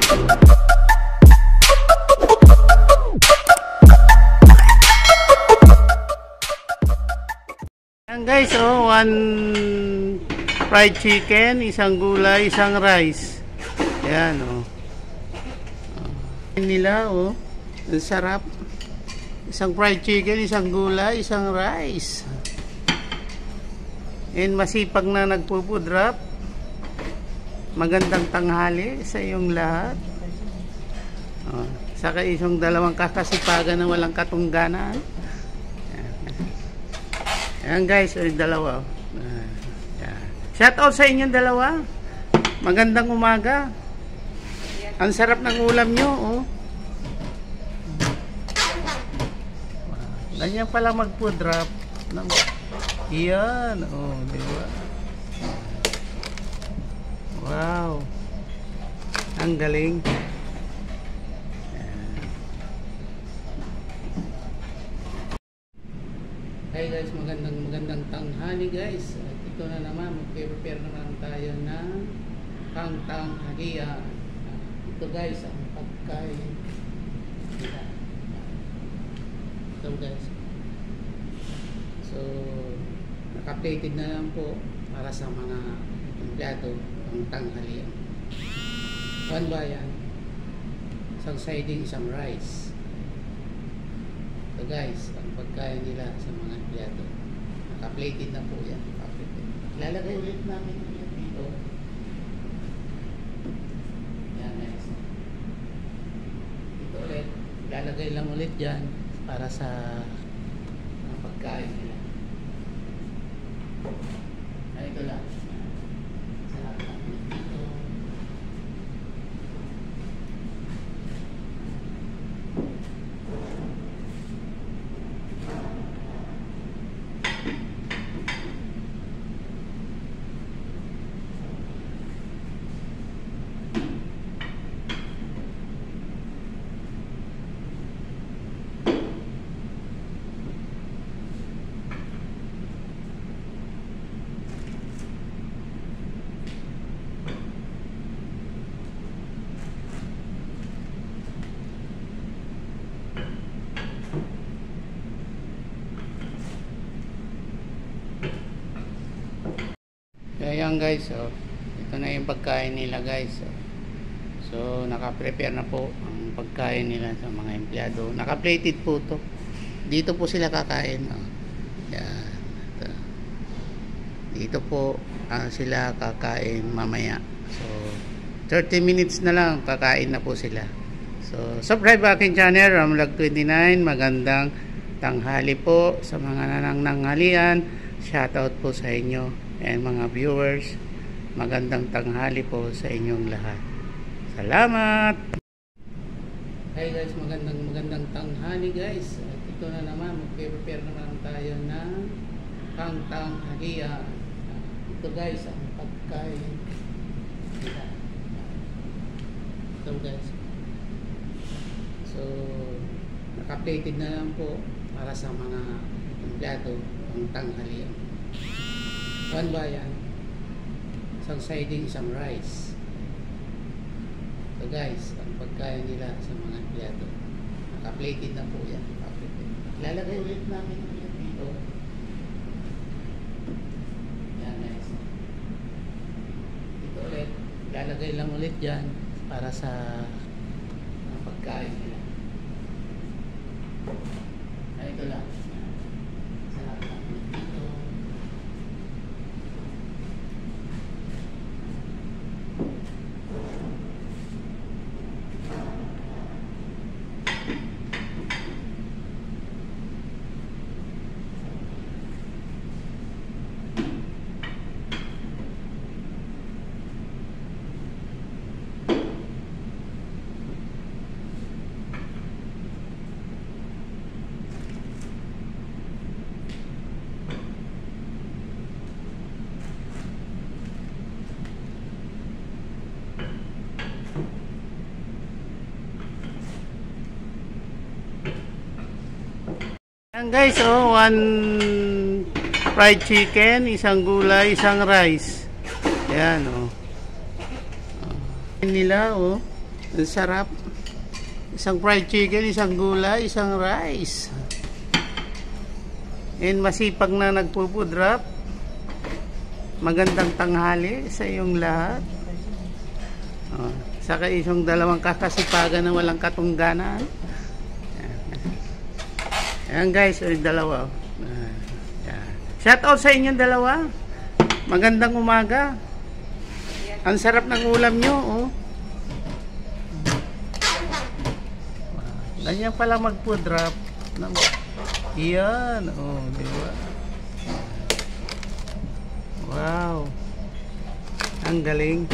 Ayan guys, oh, one fried chicken, isang gulay, isang rice. Ayan, oh. Nila, oh. Ang sarap. Isang fried chicken, isang gulay, isang rice. And masipag na nagpupudrap. Magandang tanghali sa iyong lahat. Oh. Saka isang dalawang kakasipagan na walang katungganan. Ayan guys, yung dalawa. Shout out sa inyong dalawa. Magandang umaga. Ang sarap ng ulam nyo, oh. Ganyan pala mag-food drop. Yan, oh, diba? Wow. Ang galing. Hey guys, magandang tanghali guys. At ito na naman, mag-prepare naman tayo ng tanghalian. Ito guys, ang pagkain. Ito guys. So, naka-plated na lang po para sa mga empleyado ang tanghalian. One ba yan? Isang siding, isang rice. Ito guys, ang pagkain nila sa mga empleyado. Naka-plated na po yan. Ilalagay ulit namin dito. Yan guys. Ito ulit. Ilalagay lang ulit dyan para sa pagkain nila. Ito lang. Ayan guys, oh. Ito na yung pagkain nila guys, oh. So naka-prepare na po ang pagkain nila sa mga empleyado. Naka-plated po to. Dito po sila kakain, oh. Yan. Ito. Dito po sila kakain mamaya. So 30 minutes na lang kakain na po sila. So subscribe aking channel, Ramlag29. Magandang tanghali po sa mga nananghalian. Shoutout po sa inyo and mga viewers. Magandang tanghali po sa inyong lahat. Salamat. Hey guys, magandang tanghali guys. At ito na naman, mag-prepare naman tayo ng tanghalian. Ito guys, ang pagkain. Ito guys. So naka-plated na lang po para sa mga empleyado ang tanghalian. One ba yan? Isang siding, isang rice. So guys, ang pagkain nila sa mga empleyado. Naka-plated na po yan. Ilalagay ulit namin dito. Yan guys. Ito ulit. Ilalagay lang ulit dyan para sa pagkain nila. Ito lang. Ayan guys, oh, one fried chicken, isang gulay, isang rice. Ayan, oh. Nila, oh. Ang sarap. Isang fried chicken, isang gulay, isang rice. And masipag na nagpo-food wrap. Magandang tanghali sa iyong lahat. Oh, saka isang dalawang kakasipagan na walang katungganan. Ayan guys, yung dalawa. Shout out sa inyong dalawa. Magandang umaga. Ang sarap ng ulam nyo, oh. Ganyan pala mag-food wrap. Yan, oh, di ba? Wow. Ang galing.